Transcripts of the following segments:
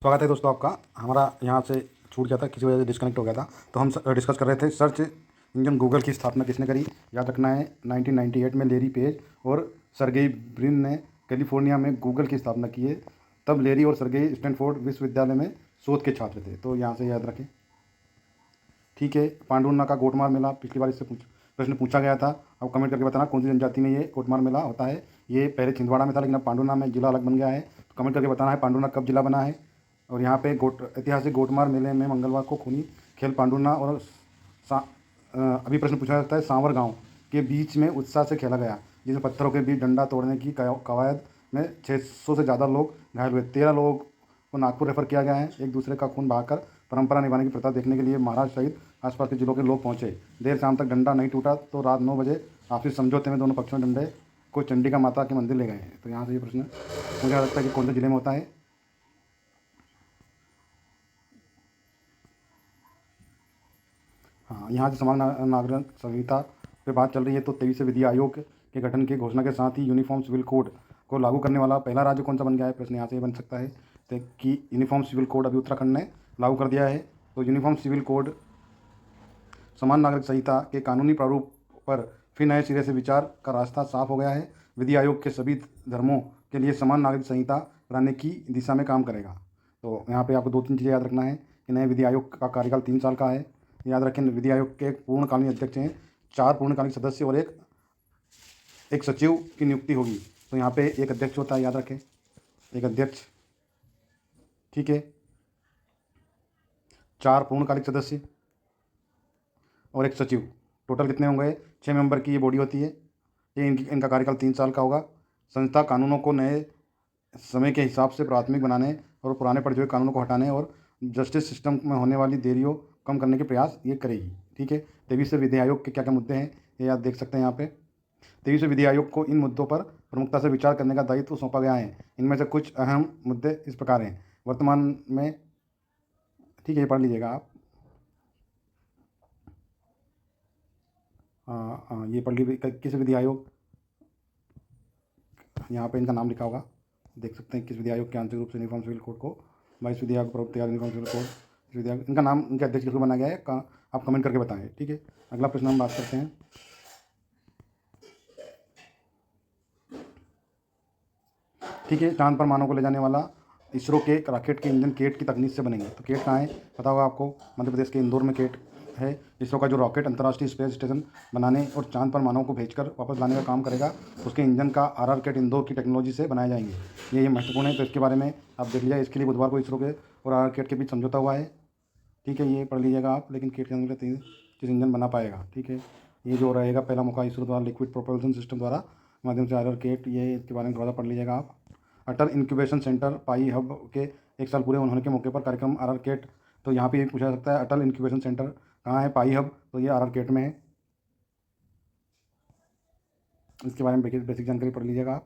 स्वागत है दोस्तों आपका। हमारा यहाँ से छूट गया था, किसी वजह से डिस्कनेक्ट हो गया था। तो हम डिस्कस कर रहे थे सर्च इंजन गूगल की स्थापना किसने करी। याद रखना है 1998 में लेरी पेज और सर्गेई ब्रिन ने कैलिफोर्निया में गूगल की स्थापना की है। तब लेरी और सर्गेई स्टैनफोर्ड विश्वविद्यालय में शोध के छात्र थे, तो यहाँ से याद रखें। ठीक है, पांडुरना का गोटमार मेला पिछली बार इससे प्रश्न पूछा गया था। अब कमेंट करके बताना कौन सी जनजाति में ये गोटमार मेला होता है। ये पहले छिंदवाड़ा में था, लेकिन अब पांडुरना में जिला अलग बन गया है। तो कमेंट करके बताना है पांडुरना कब जिला बना है। और यहाँ पे ऐतिहासिक गोटमार मेले में मंगलवार को खूनी खेल पांडुरना और अभी प्रश्न पूछा जाता है सांवर गांव के बीच में उत्साह से खेला गया, जिसमें पत्थरों के बीच डंडा तोड़ने की कवायद में 600 से ज़्यादा लोग घायल हुए। 13 लोगों को नागपुर रेफर किया गया है। एक दूसरे का खून बहाकर परंपरा निभाने की प्रथा देखने के लिए महाराष्ट्र सहित आसपास के जिलों के लोग पहुंचे। देर शाम तक डंडा नहीं टूटा तो रात 9 बजे आपसी समझौते में दोनों पक्षों ने डंडे को चंडिका माता के मंदिर ले गए। तो यहाँ से ये प्रश्न मुझे लगता है कि कौन से जिले में होता है। हाँ, यहाँ से समान नागरिक संहिता पे बात चल रही है। तो 23वें विधि आयोग के गठन की घोषणा के साथ ही यूनिफॉर्म सिविल कोड को लागू करने वाला पहला राज्य कौन सा बन गया है। प्रश्न यहाँ से बन सकता है तो कि यूनिफॉर्म सिविल कोड अभी उत्तराखंड ने लागू कर दिया है। तो यूनिफॉर्म सिविल कोड समान नागरिक संहिता के कानूनी प्रारूप पर फिर नए सिरे से विचार का रास्ता साफ हो गया है। विधि आयोग के सभी धर्मों के लिए समान नागरिक संहिता बनाने की दिशा में काम करेगा। तो यहाँ पे आपको 2-3 चीज़ें याद रखना है कि नए विधि आयोग का कार्यकाल 3 साल का है। याद रखें, विधि आयोग के पूर्णकालीन अध्यक्ष हैं, 4 पूर्णकालिक सदस्य और एक सचिव की नियुक्ति होगी। तो यहाँ पे एक अध्यक्ष होता है, याद रखें, एक अध्यक्ष। ठीक है, 4 पूर्णकालिक सदस्य और एक सचिव। टोटल कितने होंगे? 6 मेंबर की ये बॉडी होती है। ये इनका कार्यकाल 3 साल का होगा। संस्था कानूनों को नए समय के हिसाब से प्राथमिक बनाने और पुराने पढ़े हुए कानूनों को हटाने और जस्टिस सिस्टम में होने वाली देरियों कम करने के प्रयास ये करेगी। ठीक है, 23वें विधि आयोग के क्या क्या मुद्दे हैं ये आप देख सकते हैं यहाँ पे। 23वें विधि आयोग को इन मुद्दों पर प्रमुखता से विचार करने का दायित्व सौंपा गया है। इनमें से कुछ अहम मुद्दे इस प्रकार हैं वर्तमान में। ठीक है, ये पढ़ लीजिएगा आप। ये पढ़ लीजिए किस विधि आयोग, यहाँ पे इनका नाम लिखा होगा, देख सकते हैं किस विधि आयोग के आंतरिक रूप से यूनिफॉर्म सिविल कोड को 22 विधि आयोग प्रवक्ता यूनिफॉर्म सिविल कोड विधि आयोग, इनका नाम इनके अध्यक्ष के रूप में बनाया गया है। आप कमेंट करके बताएं। ठीक है, अगला प्रश्न हम बात करते हैं। ठीक है, चांद पर मानव को ले जाने वाला इसरो के रॉकेट के इंजन केट की तकनीक से बनेंगे। तो केट कहाँ है पता होगा आपको, मध्य प्रदेश के इंदौर में केट है। इसरो का जो रॉकेट अंतर्राष्ट्रीय स्पेस स्टेशन बनाने और चांद पर मानव को भेजकर वापस लाने का काम करेगा, उसके इंजन का RR केट इंदौर की टेक्नोलॉजी से बनाए जाएंगे। ये महत्वपूर्ण है, तो इसके बारे में आप देख लीजिए। इसके लिए बुधवार को इसरो के और RR केट के बीच समझौता हुआ है। ठीक है, ये पढ़ लीजिएगा आप। लेकिन केट के अंदर किस इंजन बना पाएगा। ठीक है, ये जो रहेगा पहला मौका इसरो द्वारा लिक्विड प्रोपल्सन सिस्टम द्वारा माध्यम से RR केट, ये इसके बारे में थोड़ा सा पढ़ लीजिएगा आप। अटल इंक्यूबेशन सेंटर पाई हब के 1 साल पूरे होने के मौके पर कार्यक्रम RR केट। तो यहाँ पे ये पूछा जा सकता है अटल इंक्यूबेशन सेंटर कहाँ है, पाई हब, तो ये RR केट में है। इसके बारे में बेसिक जानकारी पढ़ लीजिएगा आप।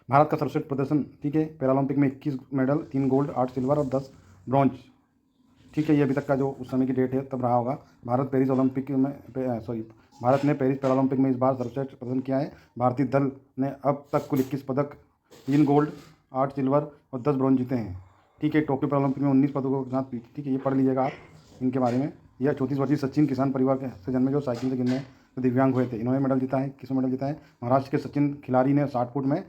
भारत का सर्वश्रेष्ठ प्रदर्शन। ठीक है, पैरालंपिक में 21 मेडल, 3 गोल्ड, 8 सिल्वर और 10 ब्रॉन्ज। ठीक है, ये अभी तक का जो उस समय की डेट है तब रहा होगा। भारत ने पेरिस पैरालंपिक में इस बार सर्वश्रेष्ठ प्रदर्शन किया है। भारतीय दल ने अब तक कुल 21 पदक, 3 गोल्ड, 8 सिल्वर और 10 ब्रॉन्ज जीते हैं। ठीक है, टोक्यो पैरालंपिक में 19 पदकों के साथ। ठीक है, ये पढ़ लीजिएगा आप इनके बारे में। यह 34 वर्षीय सचिन किसान परिवार के से जन्मे, जो साइकिल से गिरने तो दिव्यांग हुए थे। इन्होंने मेडल जीता है। किसमें मेडल जीता है? महाराष्ट्र के सचिन खिलाड़ी ने 60 फुट में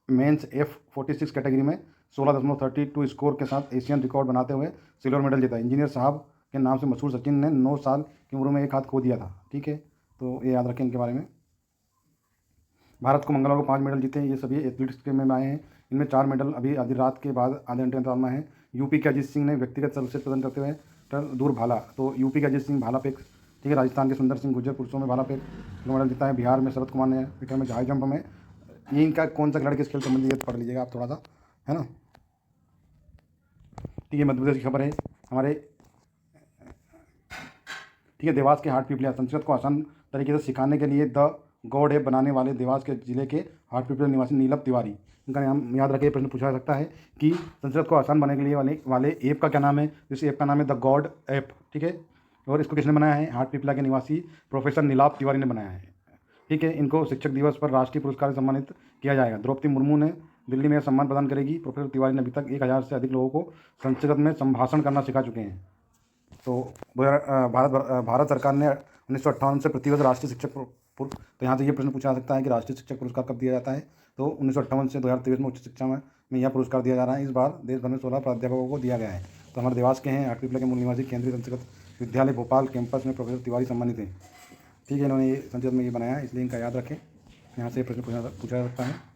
मेंस F46 कैटेगरी में 16.32 स्कोर के साथ एशियन रिकॉर्ड बनाते हुए सिल्वर मेडल जीता। इंजीनियर साहब के नाम से मशहूर सचिन ने 9 साल की उम्र में एक हाथ खो दिया था। ठीक है, तो ये याद रखें इनके बारे में। भारत को मंगलवार को 5 मेडल जीते हैं। ये सभी एथलीट्स के में आए हैं। इनमें 4 मेडल अभी आधी रात के बाद आधे घंटे अंतराल में है। यूपी के अजीत सिंह ने व्यक्तिगत सर्वश्रेष्ठ प्रदर्शन करते हुए दूर भाला, तो यूपी के अजीत सिंह भाला फेंक। ठीक है, राजस्थान के सुंदर सिंह गुर्जर पुरुषों में भाला फेंक मेडल जीता है। बिहार में शरद कुमार ने विक्रम में हाई जंप में। ये इनका कौन सा खिलाड़ी किस खेल संबंधी, पढ़ लीजिएगा आप थोड़ा सा, है ना। ठीक है, मध्य प्रदेश की खबर है हमारे। ठीक है, देवास के हाट पिपलिया संस्कृत को आसान तरीके से सिखाने के लिए द गॉड ऐप बनाने वाले देवास के जिले के हाट पिपलिया निवासी नीलम तिवारी, इनका नाम याद रखिए। प्रश्न पूछा जा सकता है कि संस्कृत को आसान बनाने के लिए वाले ऐप का क्या नाम है। इस ऐप का नाम है द गॉड ऐप। ठीक है, और इसको किसने बनाया है? हाट पिपलिया के निवासी प्रोफेसर नीलाप तिवारी ने बनाया है। ठीक है, इनको शिक्षक दिवस पर राष्ट्रीय पुरस्कार से सम्मानित किया जाएगा। द्रौपदी मुर्मू ने दिल्ली में यह सम्मान प्रदान करेगी। प्रोफेसर तिवारी ने अभी तक 1000 से अधिक लोगों को संसद में संभाषण करना सिखा चुके हैं। तो भारत सरकार ने 1958 से प्रतिवर्ष राष्ट्रीय शिक्षक तो यहाँ से ये प्रश्न पूछा जा सकता है कि राष्ट्रीय शिक्षक पुरस्कार कब दिया जाता है। तो 1958 से 2023 में उच्च शिक्षा में यह पुरस्कार दिया जा रहा है। इस बार देश भर में 16 प्राध्यापकों को दिया गया है। तो हमारे देवास के हैं 8वीं के मूल निवासी केंद्रीय संस्कृत विद्यालय भोपाल कैंपस में प्रोफेसर तिवारी सम्मानित हैं। ठीक है, इन्होंने ये संसद में ये बनाया है, इसलिए इनका याद रखें। यहाँ से प्रश्न पूछा जा सकता है।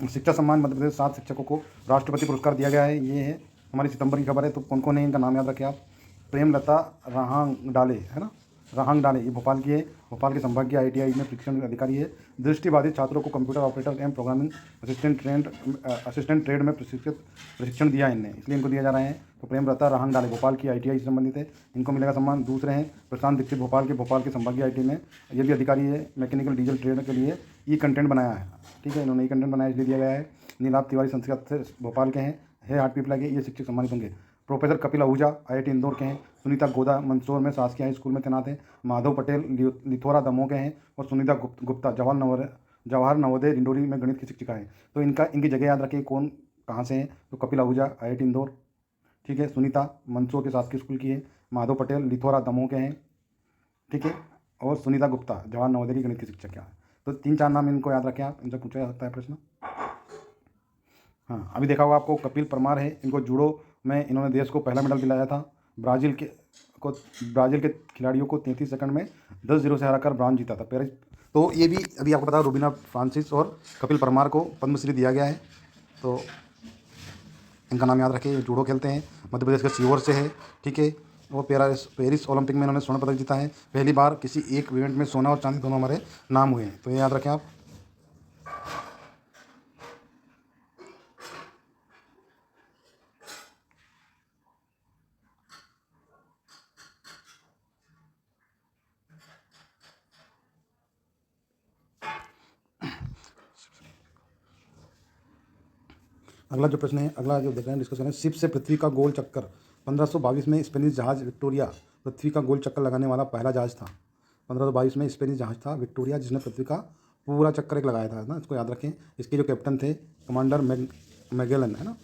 शिक्षा सम्मान मध्य प्रदेश 7 शिक्षकों को राष्ट्रपति पुरस्कार दिया गया है। ये है हमारी सितंबर की खबर है। तो कौन कौन है इनका नाम याद रखें आप। प्रेमलता रहांगडाले है ना, रहांगडाले, ये भोपाल की है। भोपाल के संभागीय ITI में प्रशिक्षण अधिकारी है। दृष्टिबाधित छात्रों को कंप्यूटर ऑपरेटर एवं प्रोग्रामिंग असिस्टेंट ट्रेड में प्रशिक्षण दिया इनने, इसलिए इनको दिया जा रहा है। तो प्रेमलता रहांगडाले भोपाल की ITI से संबंधित है, इनको मिलेगा सम्मान। दूसरे हैं प्रशांत दीक्षित भोपाल के संभागीय IT में, ये भी अधिकारी है। मैकेनिकल डीजल ट्रेड के लिए ई कंटेंट बनाया है। ठीक है, इन्होंने ई कंटेंट बनाया इसलिए दिया गया है। नीलाभ तिवारी संस्कृत से भोपाल के हैं, है हाटपीपला के, ये शिक्षक सम्मानित होंगे। प्रोफेसर कपिल आहूजा IIT इंदौर के हैं। सुनीता गोदा मंदसौर में शासकीय हाई स्कूल में तैनात हैं। माधव पटेल लिथोरा दमोह के हैं। और सुनीता गुप्ता जवाहर नवोदय डिंडोरी में गणित की शिक्षिका है। तो इनकी जगह याद रखिए कौन कहाँ से हैं। तो कपिल आहूजा IIT इंदौर, ठीक है। सुनीता मंदसौर के शासकीय स्कूल की है। माधव पटेल लिथोरा दमोह के हैं, ठीक है। और सुनीता गुप्ता जवाहर नवोदय की गणित की शिक्षक है। तो 3-4 नाम इनको याद रखें आप, इनसे पूछा जा सकता है प्रश्न। हाँ, अभी देखा होगा आपको कपिल परमार है, इनको जूडो में इन्होंने देश को पहला मेडल दिलाया था। ब्राज़ील के खिलाड़ियों को 33 सेकंड में 10-0 से हराकर ब्रॉन्ज जीता था पेरिस। तो ये भी अभी आपको पता है, रूबीना फ्रांसिस और कपिल परमार को पद्मश्री दिया गया है। तो इनका नाम याद रखिए। जूडो खेलते हैं, मध्य प्रदेश के सीहोर से है, ठीक है। और पेरिस ओलंपिक में इन्होंने स्वर्ण पदक जीता है। पहली बार किसी एक इवेंट में सोना और चांदी दोनों हमारे नाम हुए हैं। तो ये याद रखें आप। अगला जो प्रश्न है, अगला जो देख रहे हैं डिस्कस करें, शिप से पृथ्वी का गोल चक्कर। 1522 में स्पेनिश जहाज विक्टोरिया पृथ्वी का गोल चक्कर लगाने वाला पहला जहाज था। 1522 में स्पेनिश जहाज था विक्टोरिया, जिसने पृथ्वी का पूरा चक्कर एक लगाया था ना, इसको याद रखें। इसके जो कैप्टन थे कमांडर मैगेलन, है ना,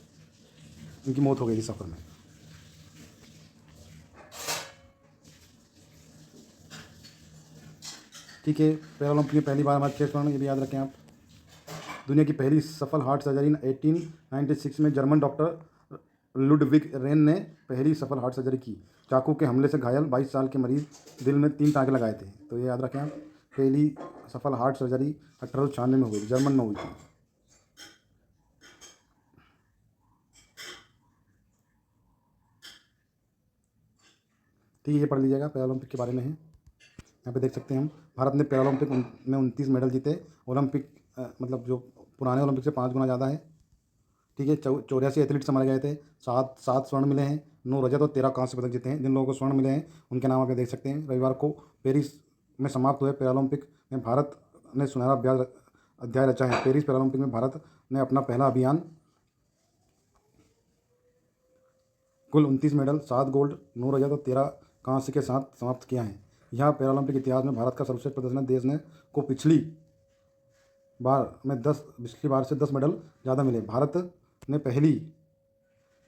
इनकी मौत हो गई थी सफ़र में। ठीक है, पैरालंपिक में पहली बार हमारे 6 स्वर्ण, ये भी याद रखें आप। दुनिया की पहली सफल हार्ट सर्जरी 1896 में जर्मन डॉक्टर लुडविग रेन ने पहली सफल हार्ट सर्जरी की। चाकू के हमले से घायल 22 साल के मरीज दिल में 3 टाँके लगाए थे। तो ये याद रखें आप। पहली सफल हार्ट सर्जरी 1896 में हुई, जर्मन में हुई थी। ठीक है, ये पढ़ लीजिएगा, पैरालंपिक के बारे में है। यहाँ पे देख सकते हैं हम, भारत ने पैरालंपिक में 29 मेडल जीते। ओलंपिक मतलब जो पुराने ओलंपिक से 5 गुना ज़्यादा है। ठीक है, 84 एथलीट्स हमारे गए थे। 7 स्वर्ण मिले हैं, 9 रजत और 13 कांस्य पदक जीते हैं। जिन लोगों को स्वर्ण मिले हैं उनके नाम आप देख सकते हैं। रविवार को पेरिस में समाप्त हुए पैरालंपिक में भारत ने सुनहरा अध्याय रचा है। पेरिस पैरालंपिक में भारत ने अपना पहला अभियान कुल 29 मेडल, 7 गोल्ड, 9 रजत और 13 कांस्य के साथ समाप्त किया है। यह पैरालंपिक इतिहास में भारत का सर्वश्रेष्ठ प्रदर्शन है। देश ने को पिछली बार से 10 मेडल ज़्यादा मिले। भारत ने पहली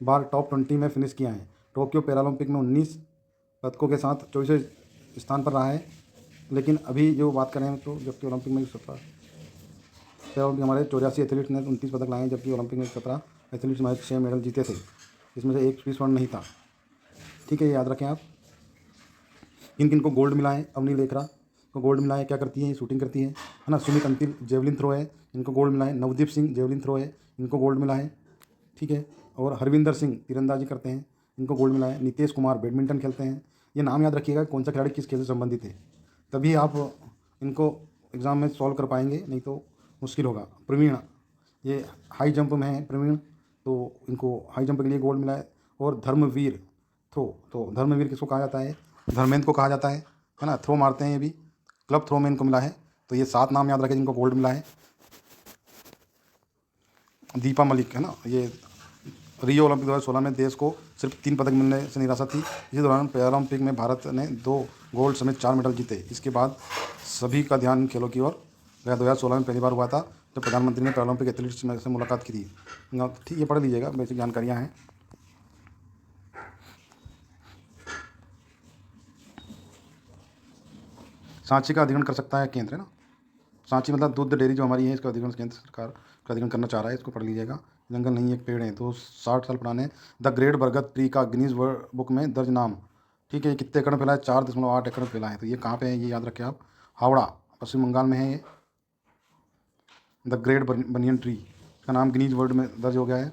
बार टॉप 20 में फिनिश किया है। टोक्यो पैरालंपिक में 19 पदकों के साथ 24वें स्थान पर रहा है। लेकिन अभी जो बात करें तो जबकि ओलंपिक में 17 पैरालंपिक हमारे 84 एथलीट्स ने 29 पदक लाए हैं, जबकि ओलंपिक में 17 एथलीट्स हमारे 6 मेडल जीते थे, जिसमें से 1 भी स्वर्ण नहीं था। ठीक है, याद रखें आप। किन को गोल्ड मिला है। अवनी लेखरा को गोल्ड मिला है, क्या करती है, शूटिंग करती है ना। सुमित अंतिल जेवलिन थ्रो है, इनको गोल्ड मिला है। नवदीप सिंह जेवलिन थ्रो है, इनको गोल्ड मिला है, ठीक है। और हरविंदर सिंह तीरंदाजी करते हैं, इनको गोल्ड मिला है। नितेश कुमार बैडमिंटन खेलते हैं। ये नाम याद रखिएगा कौन सा खिलाड़ी किस खेल से संबंधित है, तभी आप इनको एग्ज़ाम में सॉल्व कर पाएंगे, नहीं तो मुश्किल होगा। प्रवीण, ये हाई जंप में है प्रवीण, तो इनको हाई जंप के लिए गोल्ड मिला है। और धर्मवीर थ्रो, तो धर्मवीर किसको कहा जाता है, धर्मेंद्र को कहा जाता है ना। थ्रो मारते हैं ये भी, क्लब थ्रो में इनको मिला है। तो ये 7 नाम याद रखें जिनको गोल्ड मिला है। दीपा मलिक है ना, ये रियो ओलंपिक 2016 में देश को सिर्फ 3 पदक मिलने से निराशा थी। इसी दौरान पैरालंपिक में भारत ने 2 गोल्ड समेत 4 मेडल जीते। इसके बाद सभी का ध्यान खेलों की ओर वह 2016 में पहली बार हुआ था जब प्रधानमंत्री ने पैरालंपिक एथलीट्स से मुलाकात की थी। ठीक, ये पढ़ लीजिएगा, बेसिक जानकारियाँ हैं। सांची का अधिग्रहण कर सकता है केंद्र, है ना। सांची मतलब दूध डेयरी जो हमारी है, इसका अधिग्रहण केंद्र सरकार का अधिग्रहण करना चाह रहा है, इसको पढ़ लीजिएगा। जंगल नहीं एक पेड़ है, तो 60 साल पुराने द ग्रेट बरगद ट्री का गिनीज वर्ल्ड बुक में दर्ज नाम। ठीक है, ये कितने एकड़ में फैला है? 4.8 एकड़ में फैला है। तो ये कहाँ पे है, ये याद रखें आप, हावड़ा पश्चिम बंगाल में है ये द ग्रेट बनियन ट्री। इसका नाम गिनीज वर्ल्ड में दर्ज हो गया है।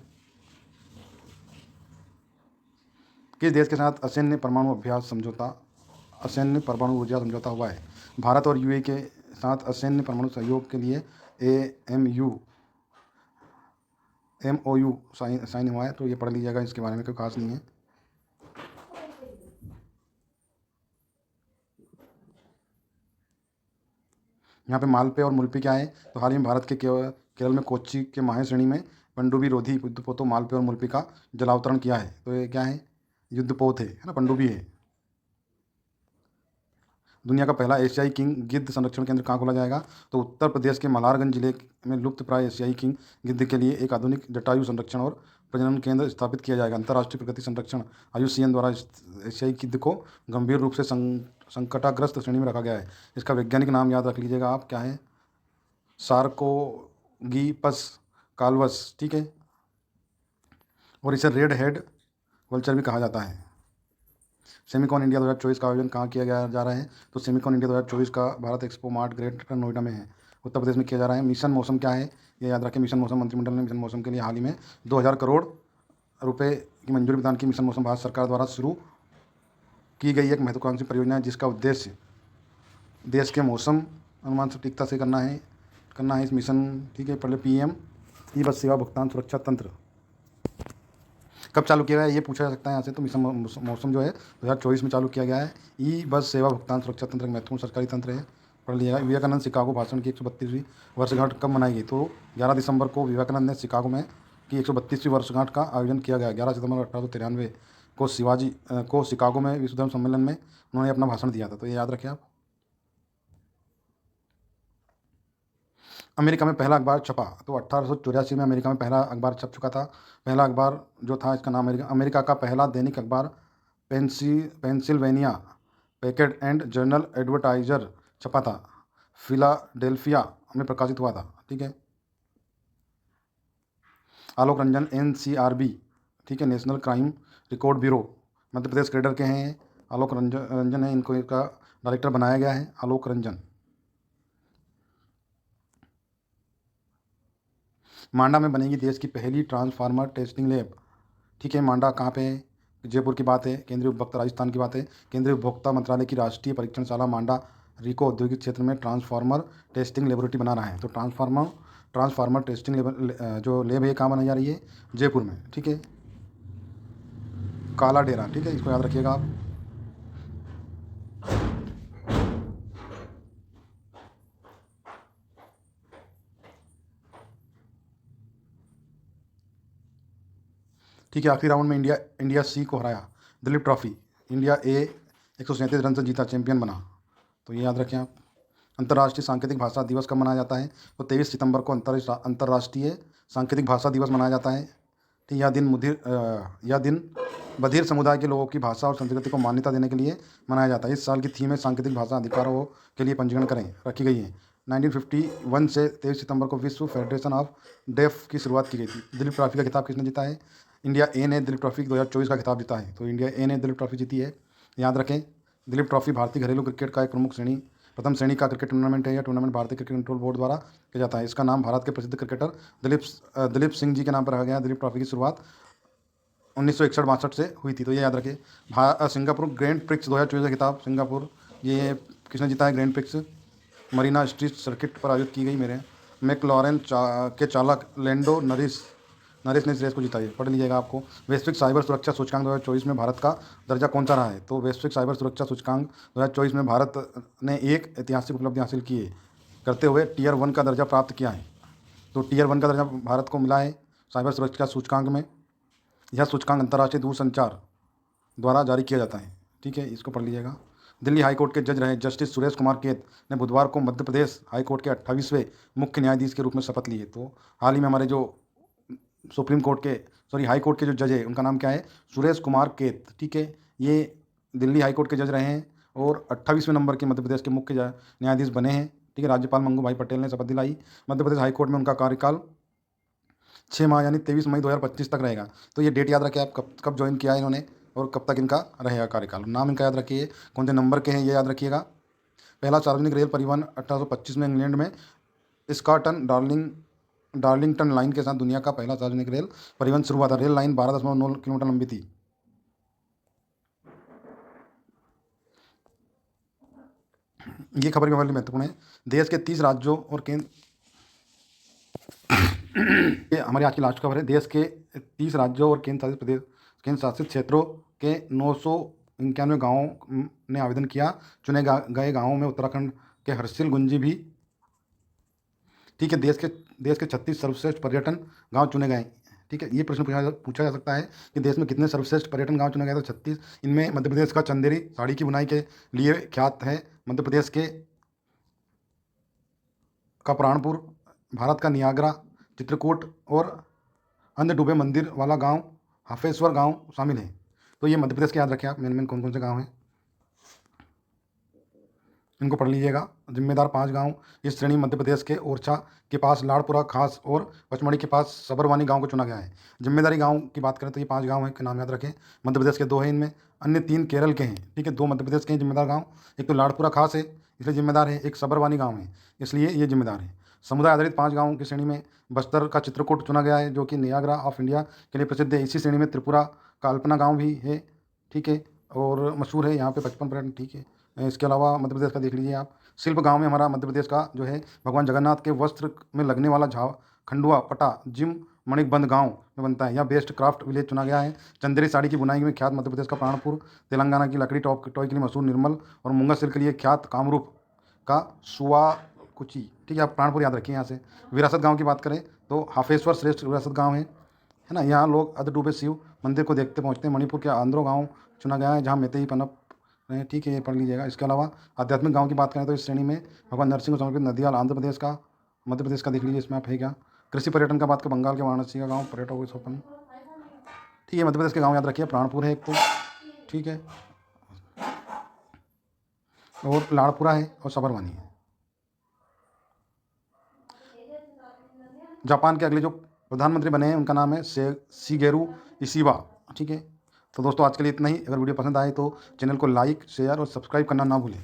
किस देश के साथ असैन्य परमाणु अभ्यास समझौता असैन्य परमाणु ऊर्जा समझौता हुआ है? भारत और यूएई के साथ असैन्य परमाणु सहयोग के लिए एमओयू साइन हुआ है। तो ये पढ़ लीजिएगा, इसके बारे में कोई खास नहीं है। यहाँ पे मालपे और मुल्पी क्या है? तो हाल ही में भारत के केरल में कोच्चि के माहे श्रेणी में पनडुब्बी रोधी युद्धपोतों मालपे और मुल्पी का जलावतरण किया है। तो ये क्या है? युद्धपोत है ना, पनडुब्बी है। दुनिया का पहला एशियाई किंग गिद्ध संरक्षण केंद्र कहाँ खोला जाएगा? तो उत्तर प्रदेश के मल्हारगंज जिले में लुप्त प्राय एशियाई किंग गिद्ध के लिए एक आधुनिक जटायु संरक्षण और प्रजनन केंद्र स्थापित किया जाएगा। अंतर्राष्ट्रीय प्रकृति संरक्षण IUCN द्वारा एशियाई गिद्ध को गंभीर रूप से संकटाग्रस्त श्रेणी में रखा गया है। इसका वैज्ञानिक नाम याद रख लीजिएगा आप, क्या है? सार्कोगीपस काल्वस। ठीक है, और इसे रेड हेड वल्चर भी कहा जाता है। सेमिकॉन इंडिया 2024 का आयोजन कहाँ किया गया जा रहा है? तो सेमिकॉन इंडिया 2024 का Bharat expo mart greater Noida में है, उत्तर प्रदेश में किया जा रहा है। मिशन मौसम क्या है? ये याद रखें, मिशन मौसम मंत्रिमंडल ने मिशन मौसम के लिए हाल ही में 2000 करोड़ रुपए की मंजूरी प्रदान की। मिशन मौसम भारत सरकार द्वारा शुरू की गई एक महत्वाकांक्षी परियोजना है, जिसका उद्देश्य देश के मौसम अनुमान सटीकता से करना है इस मिशन। ठीक है, पहले PM ई बस सेवा भुगतान सुरक्षा तंत्र कब चालू किया गया है, ये पूछा जा सकता है यहाँ से। तो मिशन मौसम जो है 2024 में चालू किया गया है। ई बस सेवा भुगतान सुरक्षा तंत्र एक महत्वपूर्ण सरकारी तंत्र है, पढ़ लिया। विवेकानंद शिकागो भाषण की 132वीं वर्षगांठ कब मनाई गई? तो 11 दिसंबर को विवेकानंद ने शिकागो में की 132वीं वर्षगांठ का आयोजन किया गया। 11 सितंबर 1893 को शिकागो में विश्व धर्म सम्मेलन में उन्होंने अपना भाषण दिया था। तो ये याद रखें आप। अमेरिका में पहला अखबार छपा, तो 1884 में अमेरिका में पहला अखबार छप चुका था। पहला अखबार जो था, इसका नाम अमेरिका का पहला दैनिक अखबार Pennsylvania packet and journal advertiser छपा था, फिलाडेल्फिया में प्रकाशित हुआ था। ठीक है, आलोक रंजन NCRB, ठीक है, national crime record bureau, Madhya Pradesh cadre के हैं। आलोक रंजन है, इनको इसका डायरेक्टर बनाया गया है, आलोक रंजन। मांडा में बनेगी देश की पहली ट्रांसफार्मर टेस्टिंग लैब। ठीक है, मांडा कहाँ पे है? जयपुर की बात है। केंद्रीय उपभोक्ता राजस्थान की बात है। केंद्रीय उपभोक्ता मंत्रालय की राष्ट्रीय परीक्षणशाला मांडा रिको औद्योगिक क्षेत्र में ट्रांसफार्मर टेस्टिंग लेबोरेटरी बना रहा है। तो ट्रांसफार्मर टेस्टिंग जो लैब है, कहाँ बनाई जा रही है? जयपुर में। ठीक है, काला डेरा। ठीक है, इसको याद रखिएगा आप। ठीक है, आखिरी राउंड में इंडिया C को हराया, Dilip trophy. India A 137 run से जीता, चैंपियन बना। तो ये याद रखें आप। अंतर्राष्ट्रीय सांकेतिक भाषा दिवस कब मनाया जाता है? तो 23 सितंबर को अंतर्राष्ट्रीय सांकेतिक भाषा दिवस मनाया जाता है। ठीक, यह दिन बधिर समुदाय के लोगों की भाषा और संस्कृति को मान्यता देने के लिए मनाया जाता है। इस साल की थीम है सांकेतिक भाषा अधिकारों के लिए पंजीकरण करें, रखी गई है। 1951 से 23 सितंबर को विश्व फेडरेशन ऑफ डेफ की शुरुआत की गई थी। दिलीप ट्रॉफी का खिताब किसने जीता है? इंडिया A ने दिलीप ट्रॉफी 2024 का खिताब जीता है। तो इंडिया A ने दिलीप ट्रॉफी जीती है, याद रखें। दिलीप ट्रॉफी भारतीय घरेलू क्रिकेट का एक प्रथम श्रेणी का क्रिकेट टूर्नामेंट है। यह टूर्नामेंट भारतीय क्रिकेट कंट्रोल बोर्ड द्वारा किया जाता है। इसका नाम भारत के प्रसिद्ध क्रिकेटर दिलीप सिंह जी के नाम पर रखा गया। दिलीप ट्रॉफी की शुरुआत 1961-62 से हुई थी। तो ये याद रखिए। सिंगापुर ग्रैंड प्रिक्स 2024 का खिताब सिंगापुर, ये किसने जीता है? Grand prix Marina street circuit पर आयोजित की गई। मैकलॉरेन के चालक लैंडो नरिस ने इस रेस को जीता है, पढ़ लीजिएगा आपको। वैश्विक साइबर सुरक्षा सूचकांक 2024 में भारत का दर्जा कौन सा रहा है? तो वैश्विक साइबर सुरक्षा सूचकांक 2024 में भारत ने एक ऐतिहासिक उपलब्धि हासिल की है, करते हुए Tier 1 का दर्जा प्राप्त किया है। तो Tier 1 का दर्जा भारत को मिला है साइबर सुरक्षा सूचकांक में। यह सूचकांक अंतर्राष्ट्रीय दूरसंचार द्वारा जारी किया जाता है। ठीक है, इसको पढ़ लीजिएगा। दिल्ली हाई कोर्ट के जज रहे जस्टिस सुरेश कुमार कैत ने बुधवार को मध्य प्रदेश हाई कोर्ट के 28वें मुख्य न्यायाधीश के रूप में शपथ लिए। तो हाल ही में हमारे जो सुप्रीम कोर्ट के हाई कोर्ट के जो जज है उनका नाम क्या है, सुरेश कुमार कैत। ठीक है, ये दिल्ली हाई कोर्ट के जज रहे हैं और 28वें नंबर के मध्य प्रदेश के मुख्य न्यायाधीश बने हैं। ठीक है, राज्यपाल मंगू भाई पटेल ने शपथ दिलाई। मध्य प्रदेश हाई कोर्ट में उनका कार्यकाल 6 माह यानी 23 मई 2025 तक रहेगा। तो ये डेट याद रखिए आप, कब कब ज्वाइन किया है इन्होंने और कब तक इनका रहेगा कार्यकाल। नाम इनका याद रखिए, कौन से नंबर के हैं ये याद रखिएगा। पहला सार्वजनिक रेल परिवहन 1825 में इंग्लैंड में स्कॉटन डार्लिंगटन लाइन के साथ दुनिया का पहला सार्वजनिक रेल परिवहन शुरू हुआ था। रेल लाइन 12.9 किलोमीटर लंबी थी। ये खबर भी हमारे लिए महत्वपूर्ण है। देश के 30 राज्यों और केंद्र ये हमारी आज की लास्ट खबर है। देश के 30 राज्यों और केंद्र शासित क्षेत्रों के 991 गाँवों ने आवेदन किया। चुने गए गाँवों में उत्तराखंड के हर्षिल गुंजी भी। ठीक है, देश के 36 सर्वश्रेष्ठ पर्यटन गांव चुने गए। ठीक है, ये प्रश्न पूछा जा सकता है कि देश में कितने सर्वश्रेष्ठ पर्यटन गांव चुने गए। तो 36। इनमें मध्य प्रदेश का चंदेरी साड़ी की बुनाई के लिए ख्यात है। मध्य प्रदेश के का प्राणपुर, भारत का नियाग्रा, चित्रकूट और अंध डूबे मंदिर वाला गांव हाफेश्वर गांव शामिल है। तो ये मध्य प्रदेश के याद रखिए आप, मेन कौन कौन से गाँव हैं इनको पढ़ लीजिएगा। जिम्मेदार 5 गांव इस श्रेणी मध्य प्रदेश के ओरछा के पास लाड़पुरा खास और पचमढ़ी के पास सबरवानी गांव को चुना गया है। जिम्मेदारी गांव की बात करें तो ये 5 गांव हैं के नाम याद रखें। मध्य प्रदेश के 2 हैं, इनमें अन्य 3 केरल के हैं। ठीक है, 2 मध्य प्रदेश के हैं जिम्मेदार गाँव। एक तो लाड़पुरा खास है इसलिए जिम्मेदार है, एक सबरवानी गाँव है इसलिए ये जिम्मेदार है। समुदाय आधारित 5 गाँवों की श्रेणी में बस्तर का चित्रकूट चुना गया है जो कि नियाग्रा ऑफ इंडिया के लिए प्रसिद्ध है। इसी श्रेणी में त्रिपुरा का अल्पना गाँव भी है। ठीक है, और मशहूर है, यहाँ पे 55 पर्यटन। ठीक है, इसके अलावा मध्य प्रदेश का देख लीजिए आप। शिल्प गांव में हमारा मध्य प्रदेश का जो है भगवान जगन्नाथ के वस्त्र में लगने वाला खंडुआ पटा जिम मणिकबंद गांव में बनता है। यह बेस्ट क्राफ्ट विलेज चुना गया है। चंदेरी साड़ी की बुनाई में ख्यात मध्य प्रदेश का प्राणपुर, तेलंगाना की लकड़ी टॉय के लिए मशहूर निर्मल और मूंगा सिल्क के लिए ख्यात कामरूप का सुवाकुची। ठीक है, आप प्राणपुर याद रखिए। यहाँ से विरासत गाँव की बात करें तो हाफेश्वर श्रेष्ठ विरासत गाँव है ना। यहाँ लोग अध डूबे शिव मंदिर को देखते पहुँचते हैं। मणिपुर के आंध्रो गाँव चुना गया है जहाँ मेतेई पनप। ठीक है, ये पढ़ लीजिएगा। इसके अलावा आध्यात्मिक गांव की बात करें तो इस श्रेणी में भगवान नरसिंह को समर्पित नदियाल आंध्र प्रदेश का, मध्य प्रदेश का देख लीजिए इसमें आप है क्या। कृषि पर्यटन का बात करें बंगाल के वाराणसी का गांव पर्यटकों के सोपन। ठीक है, मध्य प्रदेश के गांव याद रखिए। प्राणपुर है एक तो, ठीक है, और लाड़पुरा है और सबरवानी है। जापान के अगले जो प्रधानमंत्री बने हैं उनका नाम है शिगेरू इशिबा। ठीक है, तो दोस्तों आज के लिए इतना ही। अगर वीडियो पसंद आए तो चैनल को लाइक शेयर और सब्सक्राइब करना ना भूलें।